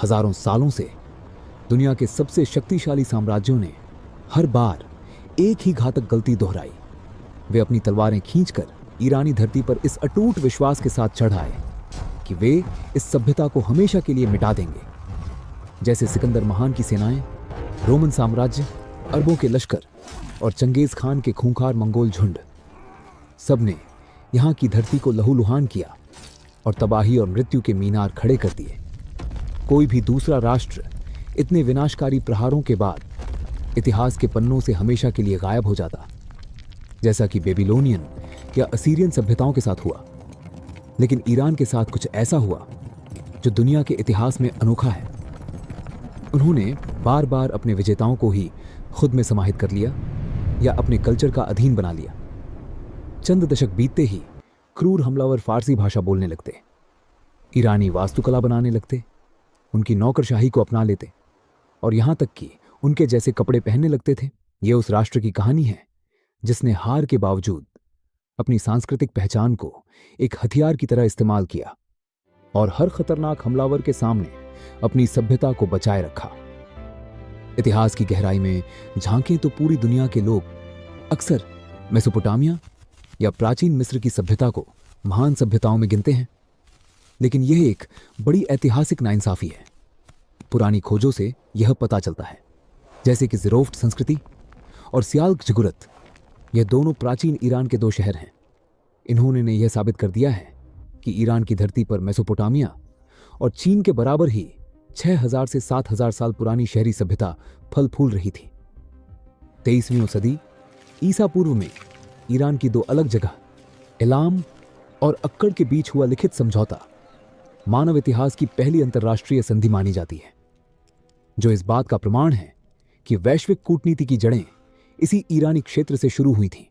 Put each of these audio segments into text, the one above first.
हजारों सालों से दुनिया के सबसे शक्तिशाली साम्राज्यों ने हर बार एक ही घातक गलती दोहराई। वे अपनी तलवारें खींचकर ईरानी धरती पर इस अटूट विश्वास के साथ चढ़ आए कि वे इस सभ्यता को हमेशा के लिए मिटा देंगे। जैसे सिकंदर महान की सेनाएं, रोमन साम्राज्य, अरबों के लश्कर और चंगेज खान के खूंखार मंगोल झुंड, सबने यहां की धरती को लहूलुहान किया और तबाही और मृत्यु के मीनार खड़े कर दिए। कोई भी दूसरा राष्ट्र इतने विनाशकारी प्रहारों के बाद इतिहास के पन्नों से हमेशा के लिए गायब हो जाता, जैसा कि बेबीलोनियन या असीरियन सभ्यताओं के साथ हुआ। लेकिन ईरान के साथ कुछ ऐसा हुआ जो दुनिया के इतिहास में अनोखा है। उन्होंने बार बार अपने विजेताओं को ही खुद में समाहित कर लिया या अपने कल्चर का अधीन बना लिया। चंद दशक बीतते ही क्रूर हमलावर फारसी भाषा बोलने लगते, ईरानी वास्तुकला बनाने लगते, उनकी नौकरशाही को अपना लेते और यहां तक कि उनके जैसे कपड़े पहनने लगते थे। यह उस राष्ट्र की कहानी है जिसने हार के बावजूद अपनी सांस्कृतिक पहचान को एक हथियार की तरह इस्तेमाल किया और हर खतरनाक हमलावर के सामने अपनी सभ्यता को बचाए रखा। इतिहास की गहराई में झांकें तो पूरी दुनिया के लोग अक्सर मेसोपोटामिया या प्राचीन मिस्र की सभ्यता को महान सभ्यताओं में गिनते हैं, लेकिन यह एक बड़ी ऐतिहासिक नाइंसाफी है। पुरानी खोजों से यह पता चलता है जैसे कि ज़िरोफ्ट संस्कृति और सियाल्क जुगुरत, यह दोनों प्राचीन ईरान के दो शहर हैं। इन्होंने यह साबित कर दिया है कि ईरान की धरती पर मेसोपोटामिया और चीन के बराबर ही 6000 से 7000 साल पुरानी शहरी सभ्यता फल फूल रही थी। 23वीं सदी ईसा पूर्व में ईरान की दो अलग जगह एलाम और अक्कड़ के बीच हुआ लिखित समझौता मानव इतिहास की पहली अंतर्राष्ट्रीय संधि मानी जाती है, जो इस बात का प्रमाण है कि वैश्विक कूटनीति की जड़ें इसी ईरानी क्षेत्र से शुरू हुई थीं।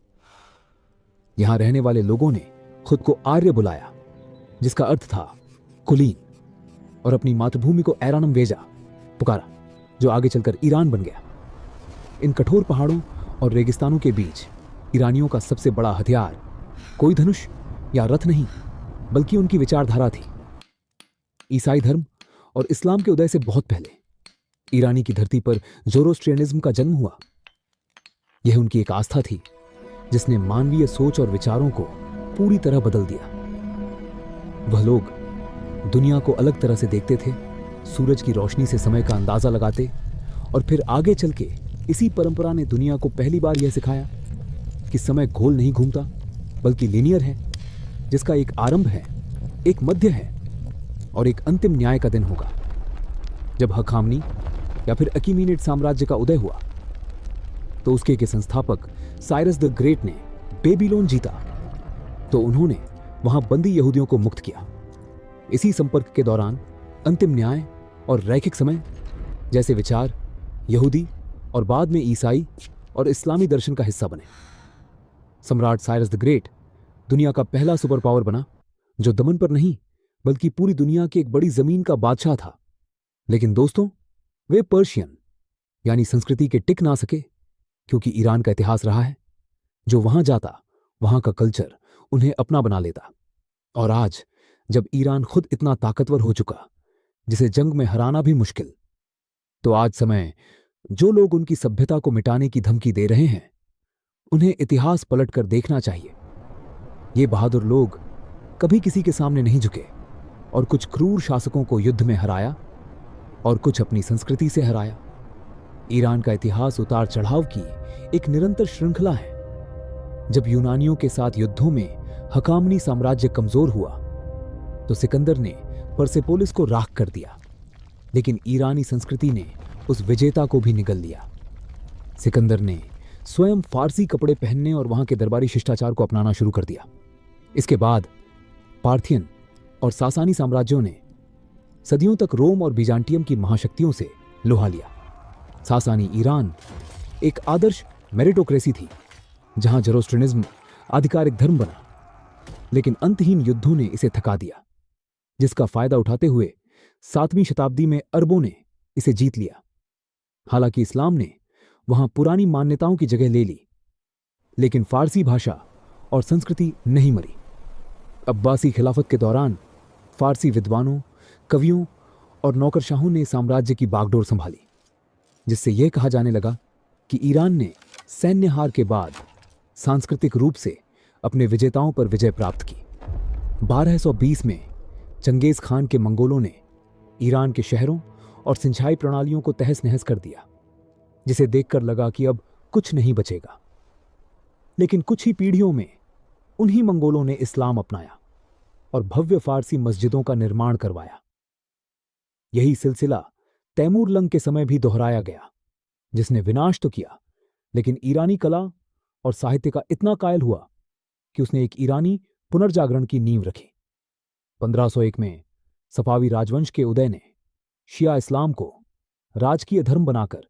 यहां रहने वाले लोगों ने खुद को आर्य बुलाया, जिसका अर्थ था कुलीन, और अपनी मातृभूमि को ऐरानम वेजा पुकारा, जो आगे चलकर ईरान बन गया। इन कठोर पहाड़ों और रेगिस्तानों के बीच ईरानियों का सबसे बड़ा हथियार कोई धनुष या रथ नहीं, बल्कि उनकी विचारधारा थी। ईसाई धर्म और इस्लाम के उदय से बहुत पहले ईरानी की धरती पर ज़ोरोस्ट्रियनिज्म का जन्म हुआ। यह उनकी एक आस्था थी जिसने मानवीय सोच और विचारों को पूरी तरह बदल दिया। वह लोग दुनिया को अलग तरह से देखते थे, सूरज की रोशनी से समय का अंदाजा लगाते, और फिर आगे चल के इसी परंपरा ने दुनिया को पहली बार यह सिखाया कि समय गोल नहीं घूमता बल्कि लीनियर है, जिसका एक आरंभ है, एक मध्य है और एक अंतिम न्याय का दिन होगा। जब हखामनी या फिर अकीमेनिड साम्राज्य का उदय हुआ तो उसके के संस्थापक साइरस द ग्रेट ने बेबीलोन जीता, तो उन्होंने वहां बंदी यहूदियों को मुक्त किया। इसी संपर्क के दौरान अंतिम न्याय और रैखिक समय जैसे विचार यहूदी और बाद में ईसाई और इस्लामी दर्शन का हिस्सा बने। सम्राट साइरस द ग्रेट दुनिया का पहला सुपर पावर बना जो दमन पर नहीं बल्कि पूरी दुनिया की एक बड़ी जमीन का बादशाह था। लेकिन दोस्तों, वे पर्शियन यानी संस्कृति के टिक ना सके, क्योंकि ईरान का इतिहास रहा है जो वहां जाता वहां का कल्चर उन्हें अपना बना लेता। और आज जब ईरान खुद इतना ताकतवर हो चुका जिसे जंग में हराना भी मुश्किल, तो आज समय जो लोग उनकी सभ्यता को मिटाने की धमकी दे रहे हैं उन्हें इतिहास पलटकर देखना चाहिए। ये बहादुर लोग कभी किसी के सामने नहीं झुके और कुछ क्रूर शासकों को युद्ध में हराया और कुछ अपनी संस्कृति से हराया। ईरान का इतिहास उतार चढ़ाव की एक निरंतर श्रृंखला है। जब यूनानियों के साथ युद्धों में हकामनी साम्राज्य कमजोर हुआ तो सिकंदर ने परसेपोलिस को राख कर दिया, लेकिन ईरानी संस्कृति ने उस विजेता को भी निगल लिया। सिकंदर ने स्वयं फारसी कपड़े पहनने और वहां के दरबारी शिष्टाचार को अपनाना शुरू कर दिया। इसके बाद पार्थियन और सासानी साम्राज्यों ने सदियों तक रोम और बीजांटियम की महाशक्तियों से लोहा लिया। सासानी ईरान एक आदर्श मेरिटोक्रेसी थी जहां ज़ोरोस्ट्रियनिज्म आधिकारिक धर्म बना, लेकिन अंतहीन युद्धों ने इसे थका दिया, जिसका फायदा उठाते हुए 7वीं शताब्दी में अरबों ने इसे जीत लिया। हालांकि इस्लाम ने वहां पुरानी मान्यताओं की जगह ले ली, लेकिन फारसी भाषा और संस्कृति नहीं मरी। अब्बासी खिलाफत के दौरान फारसी विद्वानों, कवियों और नौकरशाहों ने साम्राज्य की बागडोर संभाली, जिससे यह कहा जाने लगा कि ईरान ने सैन्य हार के बाद सांस्कृतिक रूप से अपने विजेताओं पर विजय प्राप्त की। 1220 में चंगेज खान के मंगोलों ने ईरान के शहरों और सिंचाई प्रणालियों को तहस नहस कर दिया, जिसे देखकर लगा कि अब कुछ नहीं बचेगा। लेकिन कुछ ही पीढ़ियों में उन्हीं मंगोलों ने इस्लाम अपनाया और भव्य फारसी मस्जिदों का निर्माण करवाया। यही सिलसिला तैमूरलंग के समय भी दोहराया गया, जिसने विनाश तो किया, लेकिन ईरानी कला और साहित्य का इतना कायल हुआ कि उसने एक ईरानी पुनर्जागरण की नींव रखी। 1501 में सफावी राजवंश के उदय ने शिया इस्लाम को राजकीय धर्म बनाकर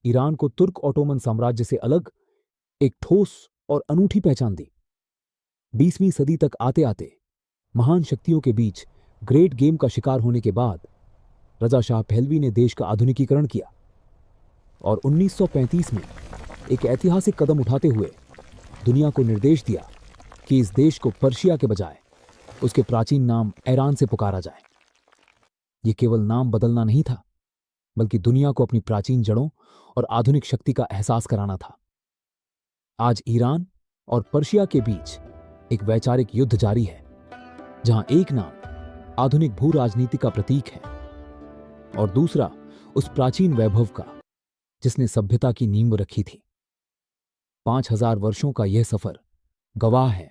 ईरान को तुर्क ऑटोमन साम्राज्य से अलग एक ठोस और अनूठी पहचान दी। 20वीं सदी तक आते आते महान शक्तियों के बीच ग्रेट गेम का शिकार होने के बाद रजा शाह पहलवी ने देश का आधुनिकीकरण किया और 1935 में एक ऐतिहासिक कदम उठाते हुए दुनिया को निर्देश दिया कि इस देश को पर्शिया के बजाय उसके प्राचीन नाम ईरान से पुकारा जाए। यह केवल नाम बदलना नहीं था, बल्कि दुनिया को अपनी प्राचीन जड़ों और आधुनिक शक्ति का एहसास कराना था। आज ईरान और पर्शिया के बीच एक वैचारिक युद्ध जारी है, जहां एक नाम आधुनिक भू राजनीति का प्रतीक है और दूसरा उस प्राचीन वैभव का जिसने सभ्यता की नींव रखी थी। 5000 वर्षों का यह सफर गवाह है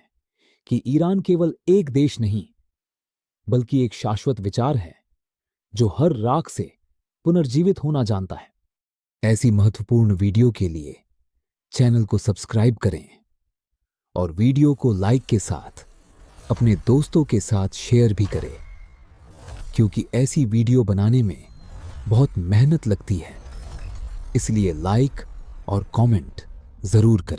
कि ईरान केवल एक देश नहीं, बल्कि एक शाश्वत विचार है जो हर राख से पुनर्जीवित होना जानता है। ऐसी महत्वपूर्ण वीडियो के लिए चैनल को सब्सक्राइब करें और वीडियो को लाइक के साथ अपने दोस्तों के साथ शेयर भी करें, क्योंकि ऐसी वीडियो बनाने में बहुत मेहनत लगती है। इसलिए लाइक और कमेंट जरूर करें।